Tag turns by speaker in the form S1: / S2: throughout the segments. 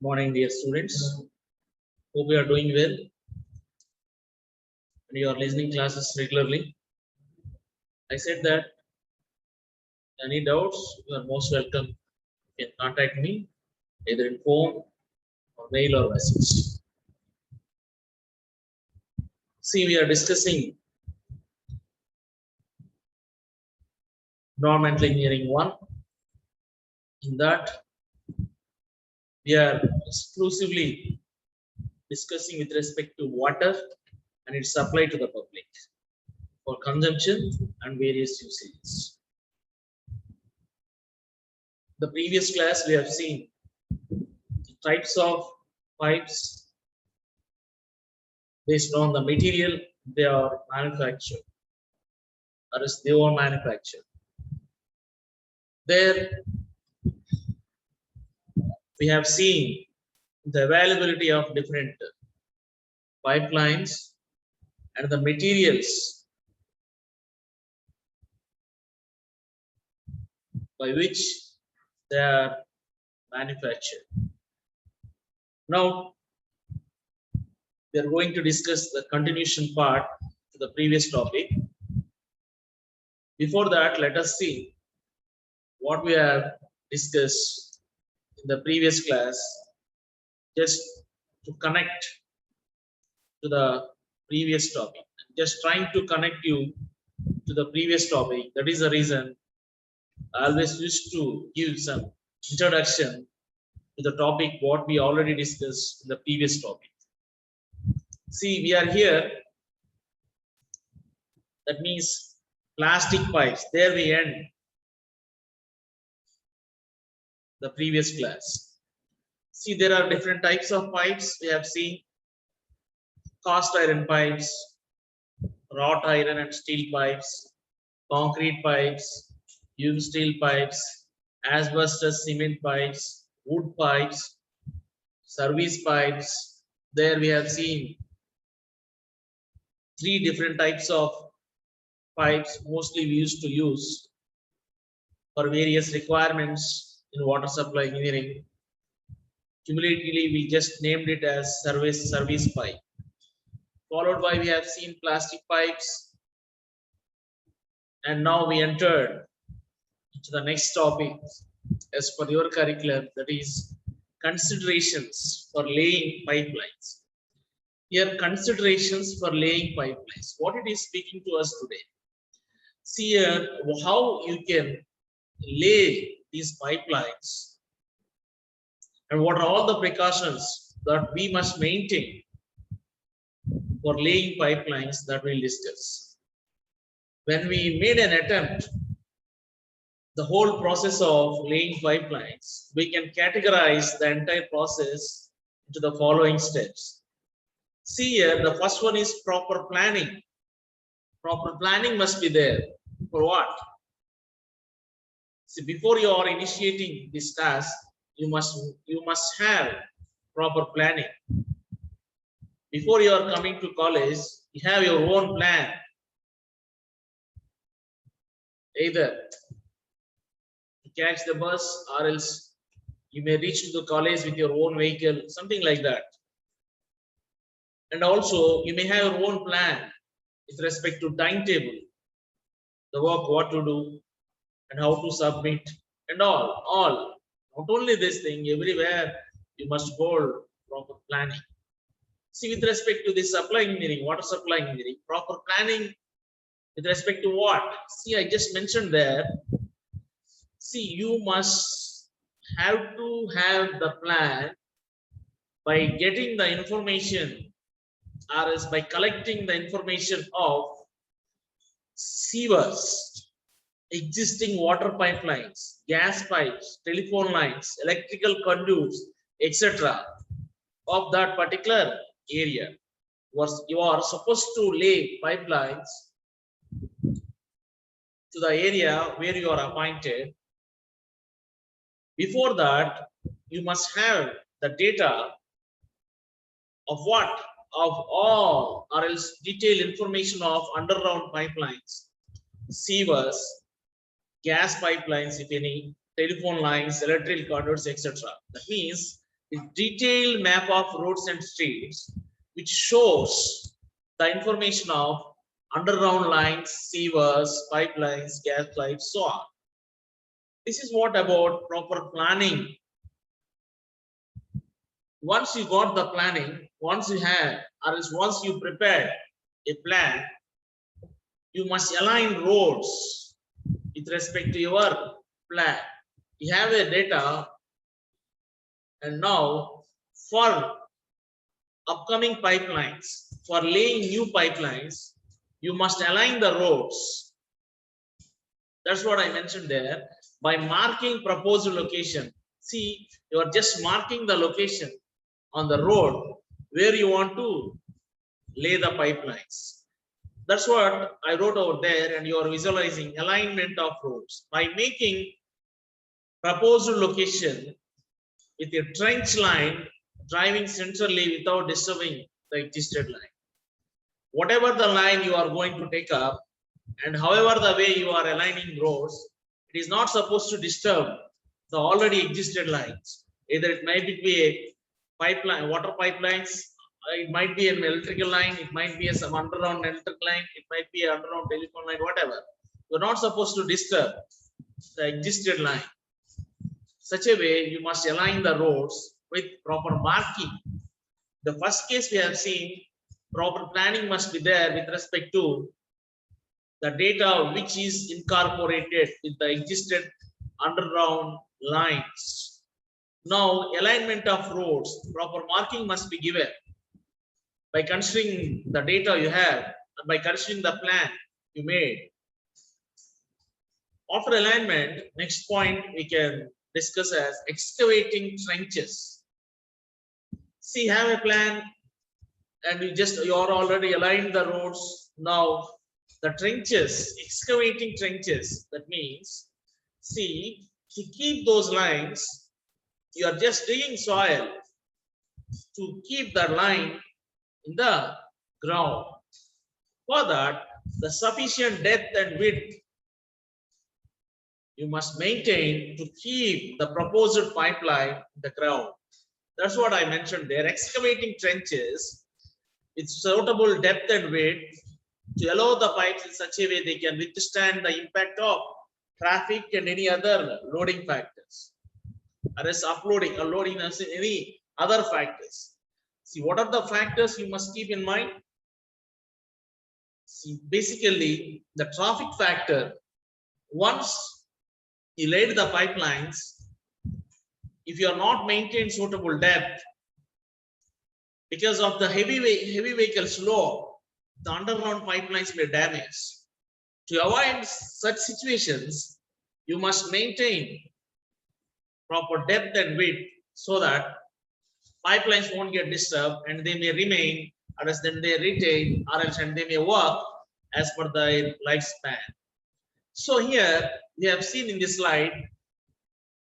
S1: Morning, dear students. Hope you are doing well and you are listening classes regularly. I said that any doubts, you are most welcome. You can contact me either in phone or mail or message. See, we are discussing environmental engineering 1. In that, we are exclusively discussing with respect to water and its supply to the public for consumption and various usages. The previous class we have seen the types of pipes based on the material they are manufactured or as they are manufactured. There we have seen the availability of different pipelines and the materials by which they are manufactured. Now we are going to discuss the continuation part to the previous topic. Before that, let us see what we have discussed in the previous class, just to connect to the previous topic. Just trying to connect you to the previous topic. That is the reason I always used to give some introduction to the topic what we already discussed in the previous topic. See, we are here. That means plastic pipes. There we end the previous class. See, there are different types of pipes. We have seen cast iron pipes, wrought iron and steel pipes, concrete pipes, used steel pipes, asbestos cement pipes, wood pipes, service pipes. There we have seen 3 different types of pipes mostly we used to use for various requirements in water supply engineering. Cumulatively, we just named it as service pipe. Followed by we have seen plastic pipes, and now we entered into the next topic as per your curriculum, that is considerations for laying pipelines. Here, considerations for laying pipelines. What it is speaking to us today. See here how you can lay these pipelines and what are all the precautions that we must maintain for laying pipelines that we'll discuss. When we made an attempt, the whole process of laying pipelines, we can categorize the entire process into the following steps. See here, the first one is proper planning. Proper planning must be there. For what? See, before you are initiating this task, you must have proper planning. Before you are coming to college, you have your own plan. Either to catch the bus or else you may reach to the college with your own vehicle, something like that. And also you may have your own plan with respect to timetable, the work, what to do and how to submit and all. Not only this thing, everywhere you must hold proper planning. See, with respect to the supply engineering, water supply engineering, proper planning with respect to what? See, I just mentioned there. See, you must have to have the plan by getting the information or else by collecting the information of sewers, existing water pipelines, gas pipes, telephone lines, electrical conduits, etc. of that particular area. You are supposed to lay pipelines to the area where you are appointed. Before that, you must have the data of what? Of all or else detailed information of underground pipelines, sewers, gas pipelines, if any, telephone lines, electrical conduits, etc. That means a detailed map of roads and streets, which shows the information of underground lines, sewers, pipelines, gas pipes, so on. This is what about proper planning. Once you got the planning, once you have, or else once you prepared a plan, you must align roads with respect to your plan. You have a data, and now for upcoming pipelines, for laying new pipelines, you must align the roads. That's what I mentioned there. By marking proposed location, see, you are just marking the location on the road where you want to lay the pipelines. That's what I wrote over there, and you are visualizing alignment of roads by making proposed location with a trench line driving centrally without disturbing the existing line. Whatever the line you are going to take up, and however the way you are aligning roads, it is not supposed to disturb the already existed lines. Either it might be a pipeline, water pipelines, it might be an electrical line, it might be some underground electric line, it might be an underground telephone line, whatever. You're not supposed to disturb the existed line. Such a way you must align the roads with proper marking. The first case we have seen, proper planning must be there with respect to the data which is incorporated with the existed underground lines. Now, alignment of roads, proper marking must be given by considering the data you have, and by considering the plan you made. After alignment, next point we can discuss as excavating trenches. See, have a plan, and you are already aligned the roads. Now, the trenches, excavating trenches, that means, see, to keep those lines, you are just digging soil to keep the line in the ground. For that, the sufficient depth and width you must maintain to keep the proposed pipeline in the ground. That's what I mentioned there. Excavating trenches with suitable depth and width to allow the pipes in such a way they can withstand the impact of traffic and any other loading factors, or as uploading or loading as any other factors. See, what are the factors you must keep in mind? See, basically the traffic factor. Once you laid the pipelines, if you are not maintained suitable depth, because of the heavy vehicles load, the underground pipelines may damage. To avoid such situations, you must maintain proper depth and width so that pipelines won't get disturbed and they may remain, or else then they retain, or else and they may work as per the lifespan. So here we have seen in this slide,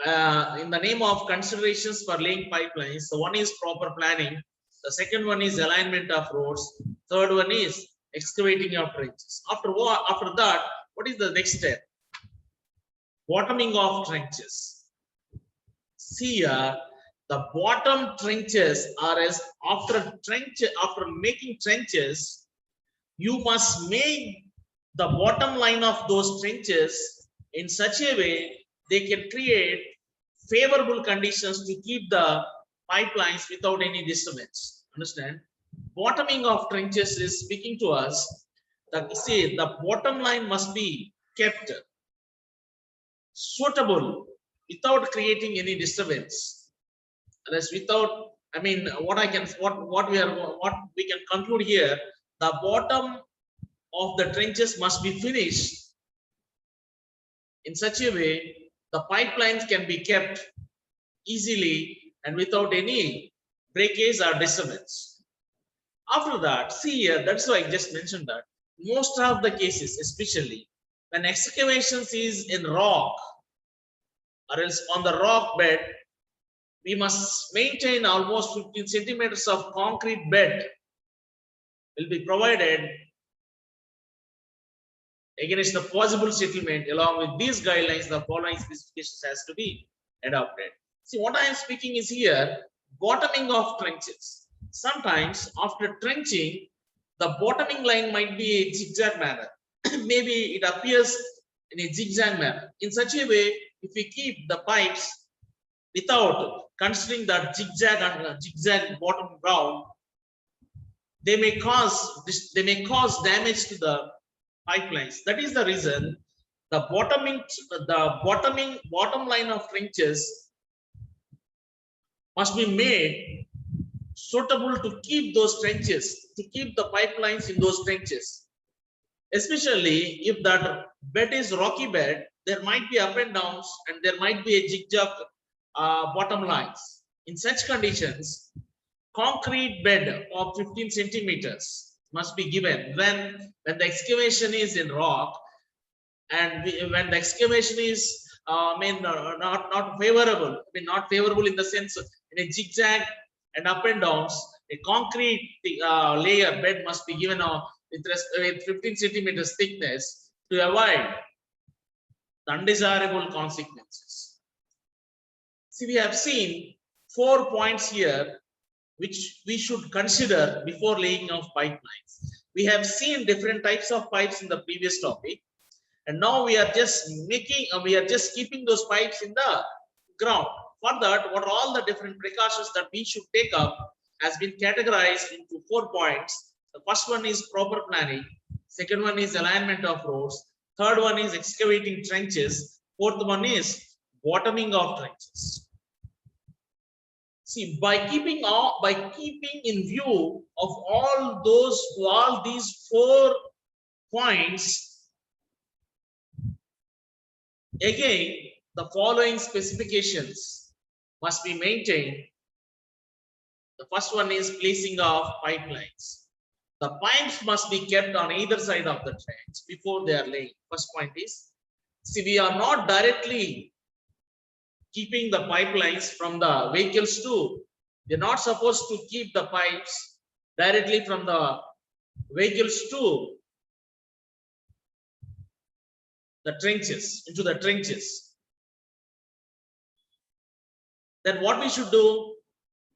S1: in the name of considerations for laying pipelines, so one is proper planning, the second one is alignment of roads, third one is excavating of trenches. After that, what is the next step? Bottoming of trenches. See here, the bottom trenches are as after making trenches, you must make the bottom line of those trenches in such a way they can create favorable conditions to keep the pipelines without any disturbance. Understand? Bottoming of trenches is speaking to us that, see, the bottom line must be kept suitable without creating any disturbance. That's without, I mean, what we can conclude here, the bottom of the trenches must be finished in such a way the pipelines can be kept easily and without any breakage or disturbance. After that, see here, that's why I just mentioned that most of the cases, especially when excavations is in rock or else on the rock bed, we must maintain almost 15 centimeters of concrete bed will be provided against the possible settlement. Along with these guidelines, the following specifications has to be adopted. See, what I am speaking is here, bottoming of trenches. Sometimes after trenching, the bottoming line might be a zigzag manner. Maybe it appears in a zigzag manner. In such a way, if we keep the pipes without considering that zigzag and zigzag bottom ground, they may cause damage to the pipelines. That is the reason the bottom line of trenches must be made suitable to keep those trenches, to keep the pipelines in those trenches. Especially if that bed is rocky bed, there might be up and downs and there might be a zigzag bottom lines. In such conditions, concrete bed of 15 centimeters must be given when the excavation is in rock, and when the excavation is not favorable. I mean, not favorable in the sense in a zigzag and up and downs, a concrete layer bed must be given with 15 centimeters thickness to avoid the undesirable consequences. See, we have seen 4 points here which we should consider before laying of pipelines. We have seen different types of pipes in the previous topic, and now we are just keeping those pipes in the ground. For that, what are all the different precautions that we should take up has been categorized into 4 points. The first one is proper planning. Second one is alignment of roads. Third one is excavating trenches. Fourth one is bottoming of trenches. See, by keeping in view of all these 4 points, again, the following specifications must be maintained. The first one is placing of pipelines. The pipes must be kept on either side of the trench before they are laid. First point is, see, we are not directly keeping the pipelines from the vehicles too. They're not supposed to keep the pipes directly from the vehicles to the trenches, into the trenches. Then what we should do,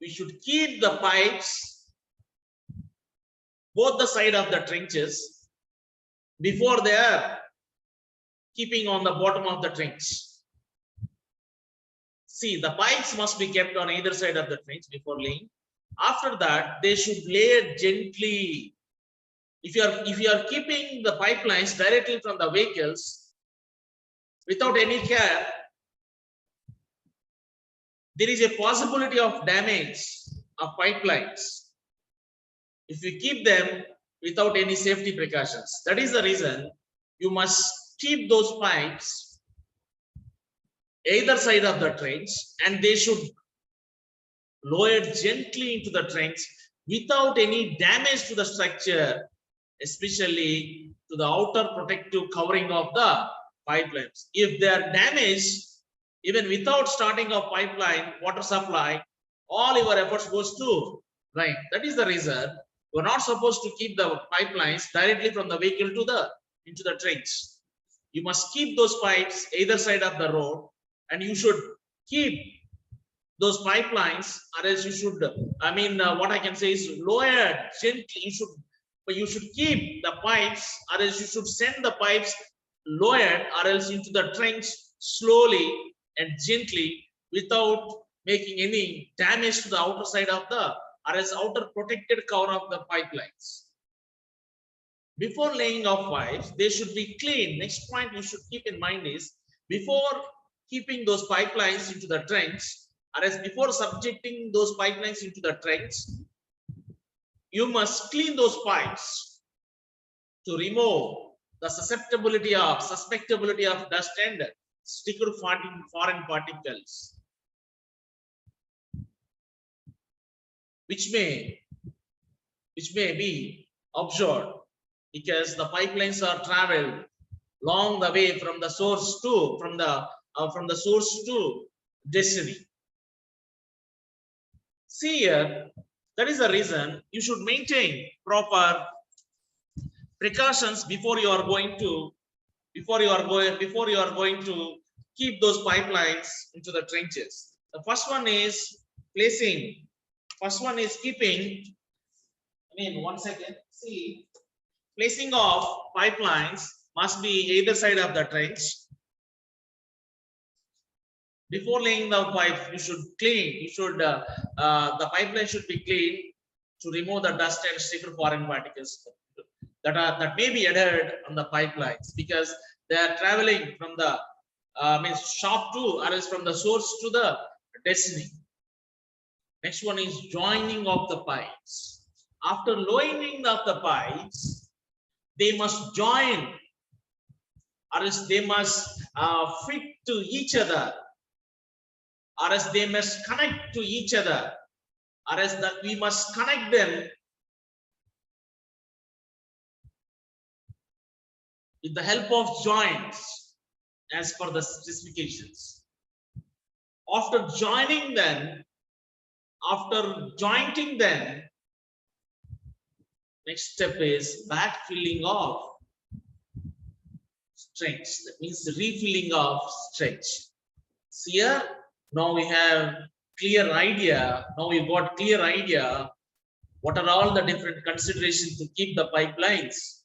S1: we should keep the pipes both the side of the trenches before they are keeping on the bottom of the trench. See, the pipes must be kept on either side of the trench before laying. After that, they should lay gently. If you are keeping the pipelines directly from the vehicles without any care, there is a possibility of damage of pipelines if you keep them without any safety precautions. That is the reason you must keep those pipes either side of the trench, and they should lower gently into the trench without any damage to the structure, especially to the outer protective covering of the pipelines. If they are damaged, even without starting a pipeline water supply, all your efforts goes to rain. That is the reason we're not supposed to keep the pipelines directly from the vehicle to into the trench. You must keep those pipes either side of the road, and you should keep those pipelines, or else you should, what I can say is lower gently. You should keep the pipes, or else you should send the pipes lowered or else into the trench slowly and gently without making any damage to the outer side of the, or else outer protected cover of the pipelines. Before laying of pipes, they should be clean. Next point you should keep in mind is, before keeping those pipelines into the trench, or else before subjecting those pipelines into the trench, you must clean those pipes to remove the susceptibility of dust and sticker foreign particles, which may be observed, because the pipelines are traveled long the way from the source to from the source to destiny. See here, that is the reason you should maintain proper precautions before you are going to keep those pipelines into the trenches. The first one is placing First one is keeping, one second. See, placing of pipelines must be either side of the trench. Before laying the pipe, you should clean. The pipeline should be cleaned to remove the dust and stiffer foreign particles that may be adhered on the pipelines, because they are traveling from the shop to, or else from the source to the destiny. Next one is joining of the pipes. After lowering of the pipes, they must join, or else they must fit to each other, or else they must connect to each other, or else that we must connect them with the help of joints as per the specifications. After joining them, after jointing them, next step is backfilling of stretch. That means refilling of stretch. See here, now we have clear idea. Now we've got clear idea what are all the different considerations to keep the pipelines,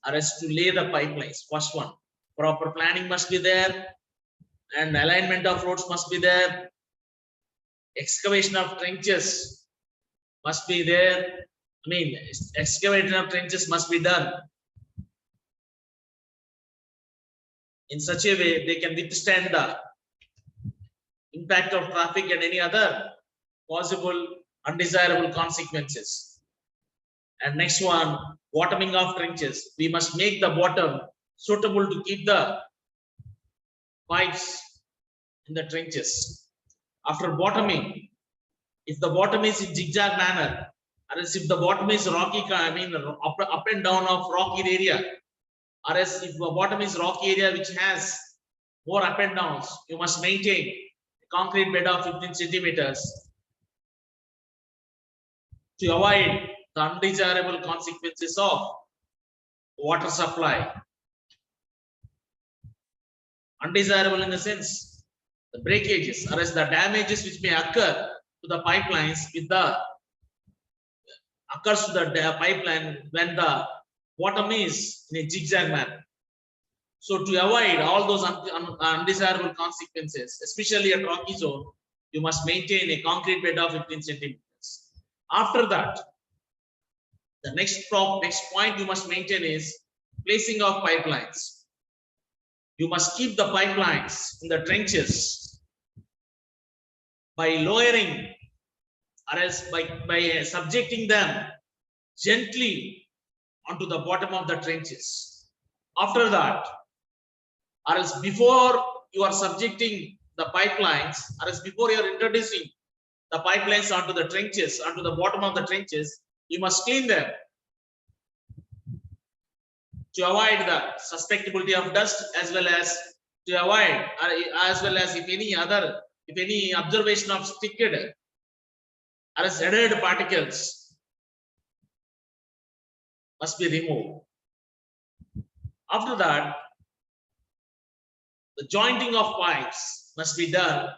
S1: or as to lay the pipelines. First one, proper planning must be there, and alignment of roads must be there. Excavation of trenches must be there. Excavation of trenches must be done in such a way they can withstand the impact of traffic and any other possible undesirable consequences. And next one, bottoming of trenches. We must make the bottom suitable to keep the pipes in the trenches. After bottoming, if the bottom is in zigzag manner, or else if the bottom is rocky, up and down of rocky area, or else if the bottom is rocky area which has more up and downs, you must maintain a concrete bed of 15 centimeters to avoid the undesirable consequences of water supply. Undesirable in the sense, the breakages, or else the damages which may occur to the pipelines with the occurs to the pipeline when the bottom is in a zigzag manner. So to avoid all those undesirable consequences, especially at rocky zone, you must maintain a concrete bed of 15 centimeters. After that, the next point you must maintain is placing of pipelines. You must keep the pipelines in the trenches by lowering, or else by subjecting them gently onto the bottom of the trenches. After that, or else before you are subjecting the pipelines, or else before you are introducing the pipelines onto the trenches, onto the bottom of the trenches, you must clean them to avoid the susceptibility of dust, as well as to avoid, as well as if any observation of sticked or adhered particles must be removed. After that, the jointing of pipes must be done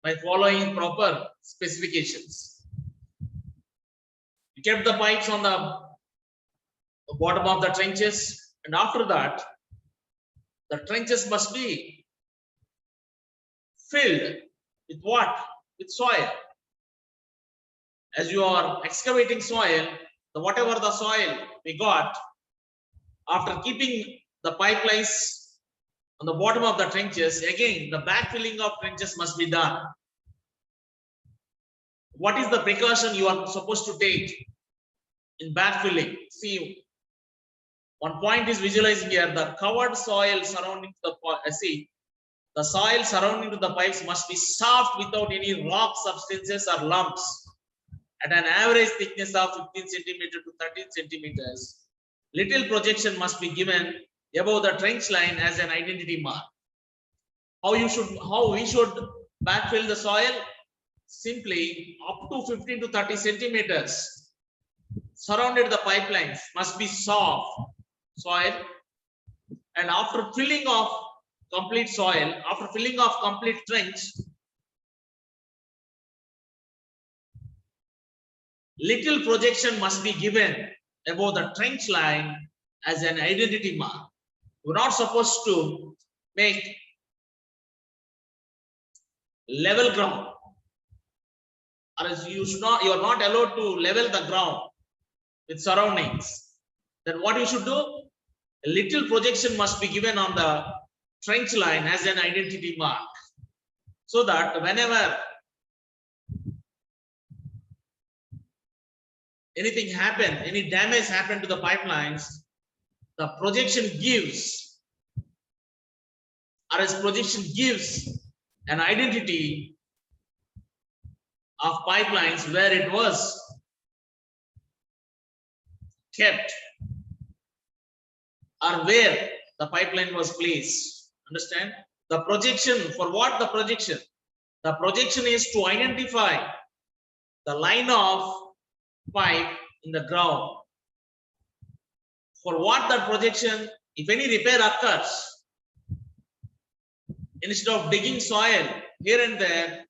S1: by following proper specifications. You kept the pipes on the bottom of the trenches, and after that, the trenches must be filled with what? With soil. As you are excavating soil, whatever the soil we got, after keeping the pipelines on the bottom of the trenches, again the backfilling of trenches must be done. What is the precaution you are supposed to take in backfilling? See, one point is visualizing here, the covered soil surrounding the the soil surrounding to the pipes must be soft without any rock substances or lumps at an average thickness of 15 centimeters to 13 centimeters. Little projection must be given above the trench line as an identity mark. How we should backfill the soil? Simply up to 15 to 30 centimeters surrounded the pipelines must be soft soil, and after filling of complete soil, after filling of complete trench, little projection must be given above the trench line as an identity mark. We're not supposed to make level ground, or else you are not allowed to level the ground with surroundings. Then what you should do? A little projection must be given on the trench line as an identity mark, so that whenever anything happen, any damage happen to the pipelines, the projection gives, or else projection gives an identity of pipelines where it was kept or where the pipeline was placed. Understand? The projection, for what the projection? The projection is to identify the line of pipe in the ground. For what that projection? If any repair occurs, instead of digging soil here and there,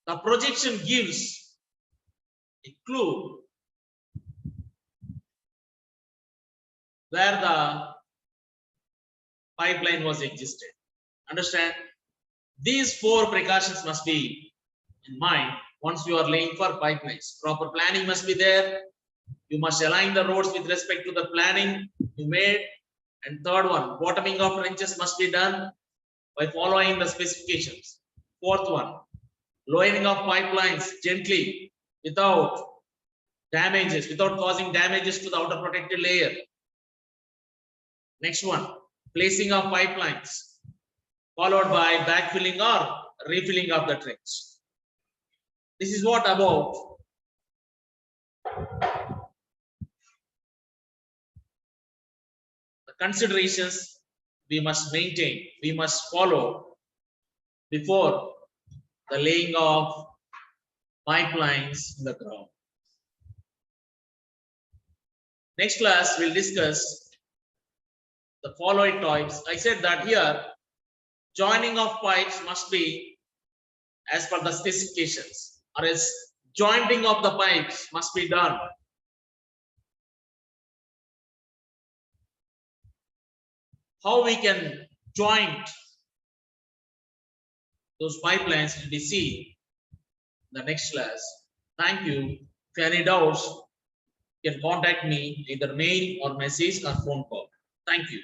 S1: the projection gives a clue where the pipeline was existed. Understand? These 4 precautions must be in mind once you are laying for pipelines. Proper planning must be there. You must align the roads with respect to the planning you made. And third one, bottoming of trenches must be done by following the specifications. Fourth one, lowering of pipelines gently without damages, without causing damages to the outer protected layer. Next one, placing of pipelines, followed by backfilling or refilling of the trench. This is what about the considerations we must maintain, we must follow before the laying of pipelines in the ground. Next class, we'll discuss the following types. I said that here, joining of pipes must be as per the specifications, or else jointing of the pipes must be done. How we can joint those pipelines will be seen in the next class. Thank you. If you have any doubts, you can contact me either mail or message or phone call. Thank you.